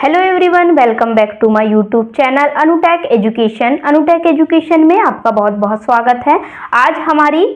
Hello everyone, welcome back to my YouTube channel Anutech education. Anutech education में आपका बहुत बहुत स्वागत है। आज हमारी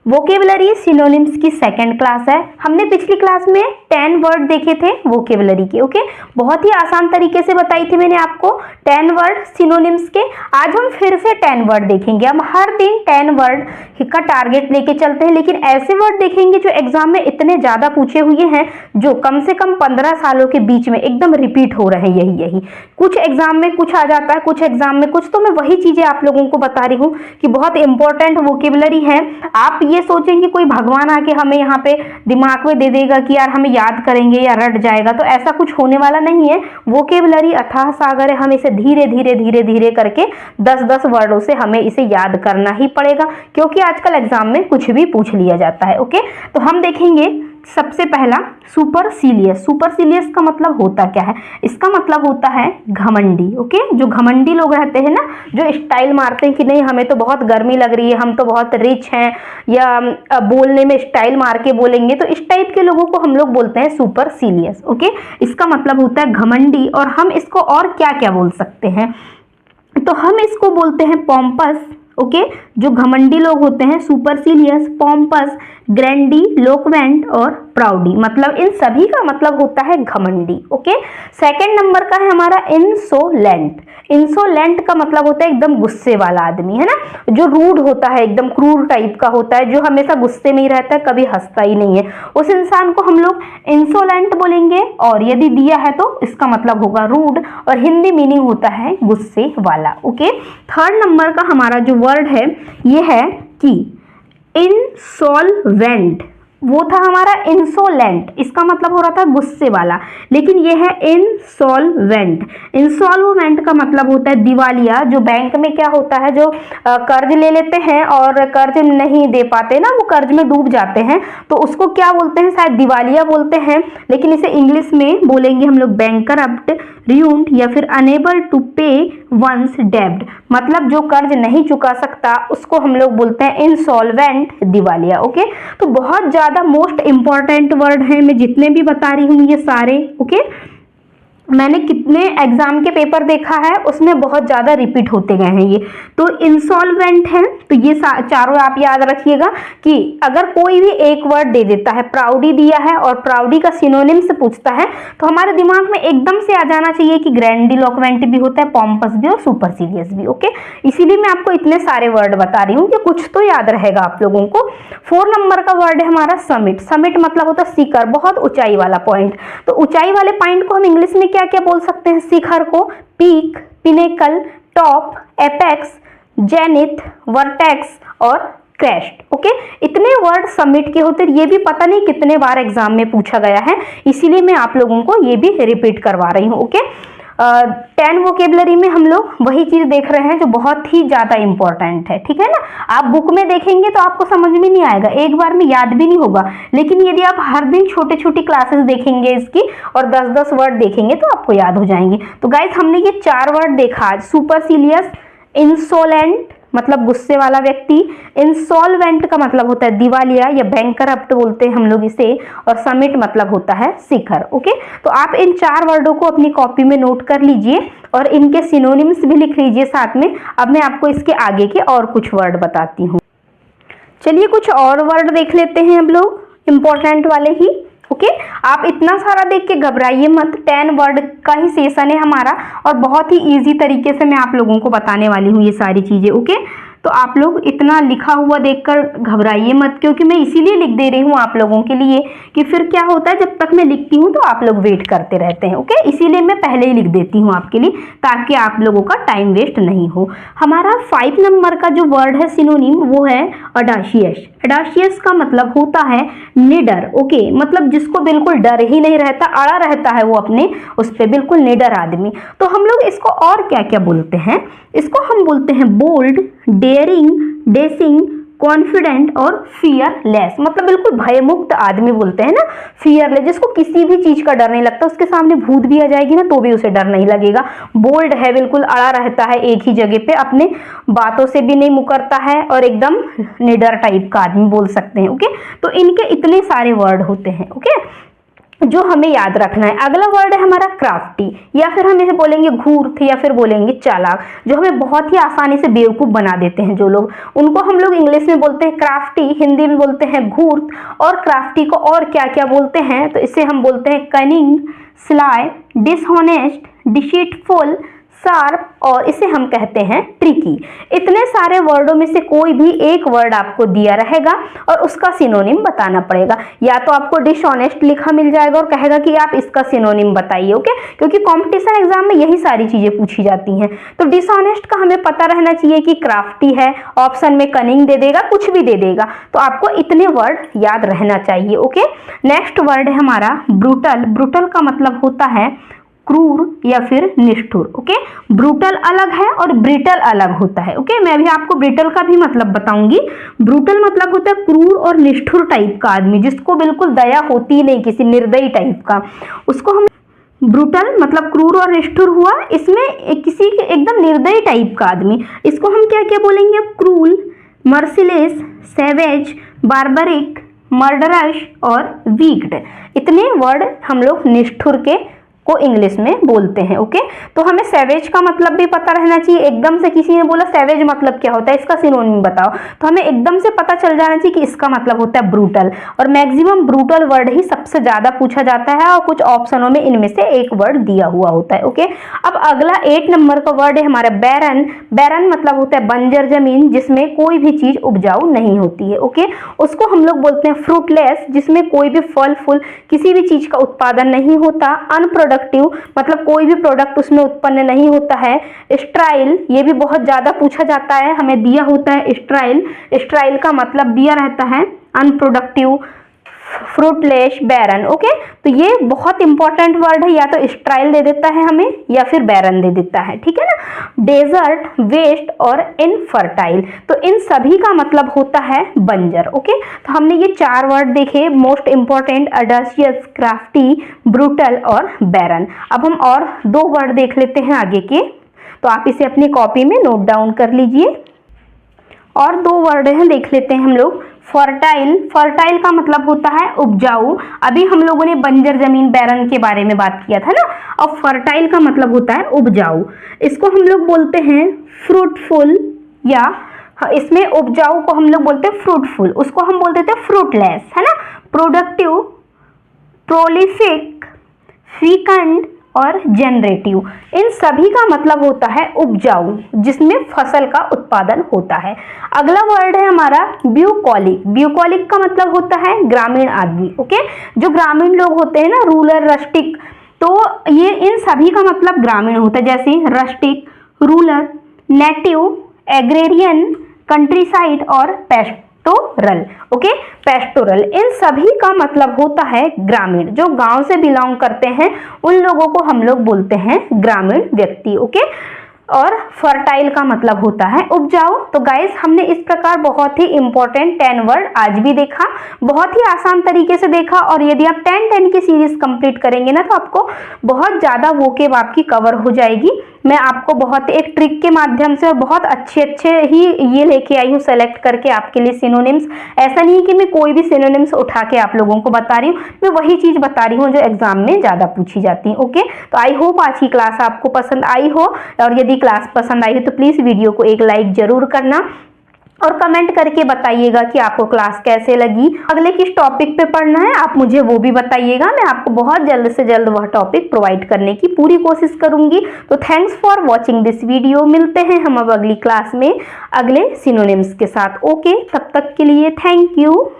वोकेबलरी सिनोनिम्स की सेकंड क्लास है। हमने पिछली क्लास में 10 वर्ड देखे थे वोकेबलरी के। ओके, बहुत ही आसान तरीके से बताई थी मैंने आपको 10 वर्ड सिनोनिम्स के। आज हम फिर से 10 वर्ड देखेंगे। हम हर दिन 10 वर्ड का टारगेट लेके चलते हैं, लेकिन ऐसे वर्ड देखेंगे जो एग्जाम में इतने ज्यादा पूछे हुए हैं, जो कम से कम 15 सालों के बीच में एकदम रिपीट हो रहे हैं। यही कुछ एग्जाम में कुछ आ जाता है, कुछ एग्जाम में कुछ। तो मैं वही चीजें आप लोगों को बता रही हूँ कि बहुत इंपॉर्टेंट वोकेबलरी है। आप ये सोचेंगे कोई भगवान आके हमें यहाँ पे दिमाग में दे देगा कि यार हमें याद करेंगे या रट जाएगा, तो ऐसा कुछ होने वाला नहीं है। वोकेबलरी अथाह सागर है, हमें इसे धीरे धीरे धीरे धीरे करके 10-10 वर्डों से हमें इसे याद करना ही पड़ेगा, क्योंकि आजकल एग्जाम में कुछ भी पूछ लिया जाता है। ओके, तो हम देखेंगे सबसे पहला सुपरसीलियस। सुपरसीलियस का मतलब होता क्या है? इसका मतलब होता है घमंडी। ओके, जो घमंडी लोग रहते हैं ना, जो स्टाइल मारते हैं कि नहीं हमें तो बहुत गर्मी लग रही है, हम तो बहुत रिच हैं, या बोलने में स्टाइल मार के बोलेंगे, तो इस टाइप के लोगों को हम लोग बोलते हैं सुपरसीलियस। ओके, इसका मतलब होता है घमंडी। और हम इसको और क्या क्या बोल सकते हैं? तो हम इसको बोलते हैं पॉम्पस। ओके, जो घमंडी लोग होते हैं सुपरसीलियस, पॉम्पस, ग्रैंडी, लोक्वेंट और प्राउडी, मतलब इन सभी का मतलब होता है घमंडी। ओके, सेकंड नंबर का है हमारा इंसोलेंट। इंसोलेंट का मतलब होता है एकदम गुस्से वाला आदमी, है ना, जो रूड होता है, एकदम क्रूर टाइप का होता है, जो हमेशा गुस्से में ही रहता है, कभी हंसता ही नहीं है, उस इंसान को हम लोग इंसोलेंट बोलेंगे। और यदि दिया है तो इसका मतलब होगा रूड, और हिंदी मीनिंग होता है गुस्से वाला। ओके, थर्ड नंबर का हमारा जो वर्ड है ये है कि इंसॉल्वेंट। वो था हमारा इंसोलेंट, इसका मतलब हो रहा था गुस्से वाला, लेकिन ये है इंसॉल्वेंट। इंसॉल्वेंट का मतलब होता है दिवालिया। जो बैंक में क्या होता है, जो कर्ज ले लेते हैं और कर्ज नहीं दे पाते ना, वो कर्ज में डूब जाते हैं, तो उसको क्या बोलते हैं? शायद दिवालिया बोलते हैं, लेकिन इसे इंग्लिश में बोलेंगे हम लोग बैंकरप्ट, ruined या फिर अनेबल टू पे वंस डेब्ट। मतलब जो कर्ज नहीं चुका सकता उसको हम लोग बोलते हैं इंसॉल्वेंट, दिवालिया। ओके, तो बहुत ज्यादा मोस्ट इंपॉर्टेंट वर्ड है, मैं जितने भी बता रही हूँ ये सारे। ओके, मैंने कितने एग्जाम के पेपर देखा है उसमें बहुत ज्यादा रिपीट होते गए हैं ये। तो इंसॉल्वेंट है, तो ये चारों आप याद रखिएगा कि अगर कोई भी एक वर्ड दे देता है, प्राउडी दिया है और प्राउडी का सिनोनिम से पूछता है, तो हमारे दिमाग में एकदम से आ जाना चाहिए कि ग्रैंडिलोक्वेंट भी होता है, पॉम्पस भी और सुपरसीलियस भी। ओके, इसीलिए मैं आपको इतने सारे वर्ड बता रही हूँ कि कुछ तो याद रहेगा आप लोगों को। 4 नंबर का वर्ड है हमारा समिट। समिट मतलब होता है शिखर, बहुत ऊंचाई वाला पॉइंट। तो ऊंचाई वाले पॉइंट को हम इंग्लिश में क्या क्या बोल सकते हैं? शिखर को peak, pinnacle, top, apex, zenith, vertex और क्रेस्ट। ओके, इतने वर्ड समिट के होते, ये भी पता नहीं कितने बार एग्जाम में पूछा गया है, इसीलिए मैं आप लोगों को ये भी रिपीट करवा रही हूँ। ओके, 10 वोकेबलरी में हम लोग वही चीज देख रहे हैं जो बहुत ही ज्यादा इंपॉर्टेंट है। ठीक है ना, आप बुक में देखेंगे तो आपको समझ में नहीं आएगा, एक बार में याद भी नहीं होगा, लेकिन यदि आप हर दिन छोटे छोटी क्लासेस देखेंगे इसकी और 10-10 वर्ड देखेंगे तो आपको याद हो जाएंगे। तो गाइस, हमने ये 4 वर्ड देखा आज। सुपरसीलियस, इंसोलेंट मतलब गुस्से वाला व्यक्ति, इंसॉल्वेंट का मतलब होता है दिवालिया या बैंकरप्ट बोलते हैं हम लोग इसे, और समिट मतलब होता है शिखर। ओके, तो आप इन 4 वर्डों को अपनी कॉपी में नोट कर लीजिए और इनके सिनोनिम्स भी लिख लीजिए साथ में। अब मैं आपको इसके आगे के और कुछ वर्ड बताती हूँ। चलिए कुछ और वर्ड देख लेते हैं अब लोग, इंपॉर्टेंट वाले ही। ओके, आप इतना सारा देख के घबराइए मत, 10 वर्ड का ही सेशन है हमारा और बहुत ही इजी तरीके से मैं आप लोगों को बताने वाली हूँ ये सारी चीजें। ओके, तो आप लोग इतना लिखा हुआ देखकर घबराइए मत, क्योंकि मैं इसीलिए लिख दे रही हूँ आप लोगों के लिए कि फिर क्या होता है जब तक मैं लिखती हूँ तो आप लोग वेट करते रहते हैं। ओके, इसीलिए मैं पहले ही लिख देती हूँ आपके लिए, ताकि आप लोगों का टाइम वेस्ट नहीं हो। हमारा 5 नंबर का जो वर्ड है सिनोनिम वो है ऑडाशियस। ऑडाशियस का मतलब होता है निडर। ओके, मतलब जिसको बिल्कुल डर ही नहीं रहता, अड़ा रहता है वो अपने उस पर, बिल्कुल निडर आदमी। तो हम लोग इसको और क्या क्या बोलते हैं? इसको हम बोलते हैं बोल्ड, डेयरिंग, डेसिंग, कॉन्फिडेंट और फियरलेस। मतलब बिल्कुल भयमुक्त आदमी बोलते हैं ना, फियरलेस, जिसको किसी भी चीज का डर नहीं लगता, उसके सामने भूत भी आ जाएगी ना तो भी उसे डर नहीं लगेगा। बोल्ड है, बिल्कुल अड़ा रहता है एक ही जगह पे, अपने बातों से भी नहीं मुकरता है और एकदम निडर टाइप का आदमी बोल सकते हैं। ओके, तो इनके इतने सारे वर्ड होते हैं। ओके, जो हमें याद रखना है। अगला वर्ड है हमारा क्राफ्टी, या फिर हम इसे बोलेंगे घूर्त, या फिर बोलेंगे चालाक, जो हमें बहुत ही आसानी से बेवकूफ़ बना देते हैं जो लोग, उनको हम लोग इंग्लिश में बोलते हैं क्राफ्टी, हिंदी में बोलते हैं घूर्त। और क्राफ्टी को और क्या क्या बोलते हैं, तो इसे हम बोलते हैं cunning, sly, dishonest, deceitful, sharp, और इसे हम कहते हैं ट्रिकी। इतने सारे वर्डों में से कोई भी एक वर्ड आपको दिया रहेगा और उसका सिनोनिम बताना पड़ेगा। या तो आपको डिसऑनेस्ट लिखा मिल जाएगा और कहेगा कि आप इसका सिनोनिम बताइए, ओके, क्योंकि कंपटीशन एग्जाम में यही सारी चीजें पूछी जाती हैं। तो डिसऑनेस्ट का हमें पता रहना चाहिए कि क्राफ्टी है, ऑप्शन में कनिंग दे देगा, कुछ भी दे देगा, तो आपको इतने वर्ड याद रहना चाहिए, ओके। नेक्स्ट वर्ड है हमारा ब्रूटल। ब्रूटल का मतलब होता है क्रूर या फिर निष्ठुर, ओके। ब्रूटल अलग है और ब्रिटल अलग होता है, ओके। मैं अभी आपको ब्रिटल का भी मतलब बताऊंगी। ब्रूटल मतलब होता है क्रूर और निष्ठुर टाइप का आदमी, जिसको बिल्कुल दया होती नहीं, किसी निर्दयी टाइप का, उसको हम ब्रूटल मतलब क्रूर और निष्ठुर हुआ। इसमें किसी के एकदम निर्दयी टाइप का आदमी, इसको हम क्या क्या बोलेंगे अब, cruel, merciless, savage, barbaric, murderous और वीक्ड। इतने वर्ड हम लोग निष्ठुर के को इंग्लिश में बोलते हैं, ओके। तो हमें सैवेज का मतलब भी पता रहना चाहिए। एकदम से किसी ने बोला सैवेज मतलब क्या होता है, इसका सिनोनिम बताओ, तो हमें एकदम से पता चल जाना चाहिए कि इसका मतलब होता है ब्रूटल। और मैक्सिमम ब्रूटल वर्ड ही सबसे ज्यादा पूछा जाता है और कुछ ऑप्शनों में इनमें से एक वर्ड दिया हुआ होता है, ओके। अब अगला 8 नंबर का वर्ड है हमारा बैरन। बैरन मतलब होता है बंजर जमीन, जिसमें कोई भी चीज उपजाऊ नहीं होती है, ओके। उसको हम लोग बोलते हैं फ्रूटलेस, जिसमें कोई भी फल फूल किसी भी चीज का उत्पादन नहीं होता। अनप्रोडक्टिव मतलब कोई भी प्रोडक्ट उसमें उत्पन्न नहीं होता है। स्ट्राइल, ये भी बहुत ज्यादा पूछा जाता है, हमें दिया होता है स्ट्राइल। स्ट्राइल का मतलब दिया रहता है अनप्रोडक्टिव, फ्रूटलेस, बैरन, ओके। तो ये बहुत इंपॉर्टेंट वर्ड है, या तो स्ट्राइल दे देता है हमें या फिर बैरन दे देता है, ठीक है ना। डेजर्ट, वेस्ट और इनफर्टाइल, तो इन सभी का मतलब होता है बंजर, ओके। तो हमने ये 4 वर्ड देखे, most important, audacious, crafty, brutal और बैरन। अब हम और 2 वर्ड देख लेते हैं आगे के, तो आप इसे अपनी कॉपी में नोट डाउन कर लीजिए। और 2 वर्ड हैं, देख लेते हैं हम लोग। फर्टाइल, फर्टाइल का मतलब होता है उपजाऊ। अभी हम लोगों ने बंजर जमीन, बैरन के बारे में बात किया था ना। और फर्टाइल का मतलब होता है उपजाऊ। इसको हम लोग बोलते हैं फ्रूटफुल, या इसमें उपजाऊ को हम लोग बोलते हैं फ्रूटफुल, उसको हम बोलते थे फ्रूटलेस, है ना। प्रोडक्टिव, प्रोलिफिक, फीकंड और जनरेटिव, इन सभी का मतलब होता है उपजाऊ, जिसमें फसल का उत्पादन होता है। अगला वर्ड है हमारा ब्यूकॉलिक। ब्यूकॉलिक का मतलब होता है ग्रामीण आदमी, ओके। जो ग्रामीण लोग होते हैं ना, रूरल, रस्टिक, तो ये इन सभी का मतलब ग्रामीण होता है, जैसे rustic, rural, native, agrarian, countryside और पेस्टोरल, ओके। पेस्टोरल, इन सभी का मतलब होता है ग्रामीण। जो गांव से बिलोंग करते हैं उन लोगों को हम लोग बोलते हैं ग्रामीण व्यक्ति, ओके। और फर्टाइल का मतलब होता है उपजाऊ। तो गाइस, हमने इस प्रकार बहुत ही इंपॉर्टेंट 10 वर्ड आज भी देखा, बहुत ही आसान तरीके से देखा। और यदि आप 10-10 की सीरीज कंप्लीट करेंगे ना, तो आपको बहुत ज्यादा वोकेब आपकी कवर हो जाएगी। मैं आपको बहुत एक ट्रिक के माध्यम से और बहुत अच्छे ही ये लेके आई हूँ सेलेक्ट करके आपके लिए सिनोनिम्स। ऐसा नहीं है कि मैं कोई भी सिनोनिम्स उठा के आप लोगों को बता रही हूँ, मैं वही चीज बता रही हूँ जो एग्जाम में ज्यादा पूछी जाती है, ओके। तो आई होप आज की क्लास आपको पसंद आई हो, और यदि क्लास पसंद आई हो तो प्लीज वीडियो को एक लाइक जरूर करना और कमेंट करके बताइएगा कि आपको क्लास कैसे लगी। अगले किस टॉपिक पे पढ़ना है आप मुझे वो भी बताइएगा, मैं आपको बहुत जल्द से जल्द वह टॉपिक प्रोवाइड करने की पूरी कोशिश करूंगी। तो thanks for watching this video. मिलते हैं हम अब अगली क्लास में अगले सिनोनिम्स के साथ, ओके। तब तक के लिए थैंक यू।